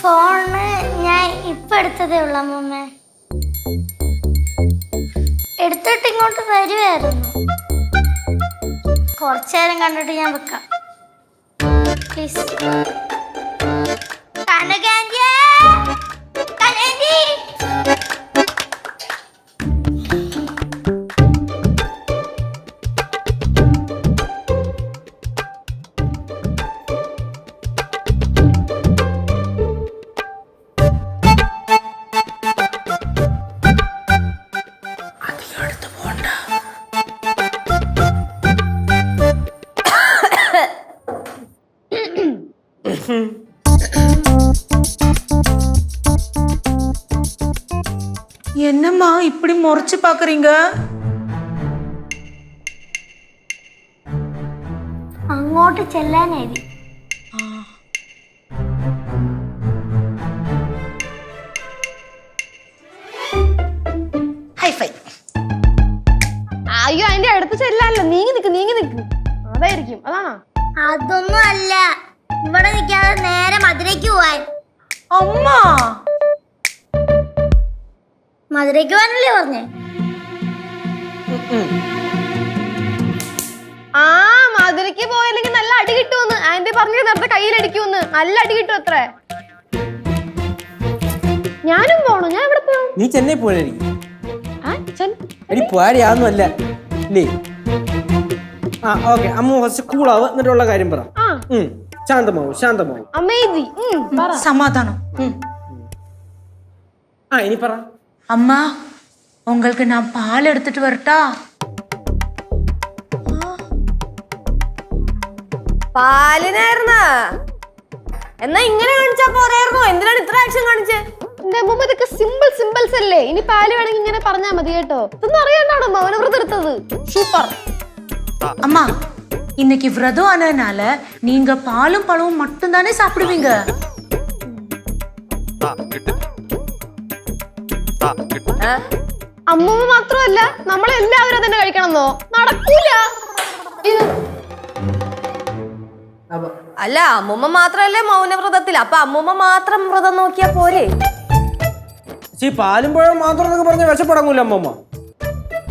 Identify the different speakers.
Speaker 1: Phone ഞാൻ ഇപ്പൊ എടുത്തതേ ഉള്ളൂ അമ്മൂമ്മ. എടുത്തിട്ട് ഇങ്ങോട്ട് വരുമായിരുന്നു. കുറച്ചേരം കണ്ടിട്ട് ഞാൻ വെക്കാം പ്ലീസ്. കനകാന്റിയേ, കനകാന്റി.
Speaker 2: என்னம்மா இப்படி முறைச்சு பாக்குறீங்க?
Speaker 1: അങ്ങോട്ട് ചെല്ലാനായി.
Speaker 2: ഹൈഫൈ.
Speaker 3: അയ്യോ അതിന്റെ അടുത്ത് ചെല്ലാനല്ലോ, നീങ്ങി നിക്ക്. അതായിരിക്കും. അതാണോ?
Speaker 1: അതൊന്നും അല്ല, ഇവിടെ നിൽക്കാതെ നേരെ മധുരയ്ക്ക് പോവാൻ.
Speaker 2: അമ്മ
Speaker 1: മധുരയ്ക്ക് പോകാനല്ലേ പറഞ്ഞേ?
Speaker 3: ആ മധുരയ്ക്ക് പോയില്ലെങ്കിൽ നല്ല അടി കിട്ടുമെന്ന് ആന്റി പറഞ്ഞു. നേരത്തെ കയ്യിലടിക്കുമെന്ന്. നല്ല അടി കിട്ടും അത്രേ. ഞാനും പോണു. ഞാൻ എവിടെ പോണു?
Speaker 4: നീ ചെന്നൈ പോയിരിക്കും.
Speaker 3: അല്ലേ?
Speaker 4: ആ ഓക്കെ. അമ്മ ഫസ്റ്റ് കൂളാവ്, എന്നിട്ടുള്ള കാര്യം പറ. ശാന്തമാവും.
Speaker 3: അമേസിങ്.
Speaker 2: சமாதானம்.
Speaker 4: ആ ഇനി പറ.
Speaker 2: அம்மா உங்களுக்கு நான் பால் எடுத்துட்டு வரட்டா?
Speaker 3: പാലിനായിരുന്ന എന്നാ ഇങ്ങനെ കാണിച്ചാ പോരായിരുന്നോ? എന്തിനാണ് ഇത്ര ആക്ഷൻ കാണിച്ചേ? എന്റെ അമ്മൂമ്മ ഇതൊക്കെ സിമ്പിൾസ് അല്ലേ. ഇനി പാല് വേണമെങ്കിൽ ഇങ്ങനെ പറഞ്ഞാ മതി കേട്ടോ. ഇതൊന്നും അറിയാണ്ടാണോ മൗനവ്രതം എടുത്തത്? സൂപ്പർ.
Speaker 2: அம்மா இன்னைக்கு விரதம் ஆனதுனால நீங்க பாலும் பழமும் மட்டும் தானே சாப்பிடுவீங்க.
Speaker 3: അമ്മൂമ്മ മാത്രമല്ല നമ്മളെല്ലാവരും തന്നെ കഴിക്കണമെന്നോ? നടക്കൂല.
Speaker 5: അല്ല അമ്മൂമ്മ മാത്രല്ലേ മൗനവ്രതത്തിൽ. അപ്പൊ അമ്മൂമ്മ മാത്രം വ്രതം നോക്കിയാ പോരെ?
Speaker 4: പാലും പഴം മാത്രം എന്നൊക്കെ പറഞ്ഞ വിശപ്പടങ്ങൂല അമ്മമ്മ.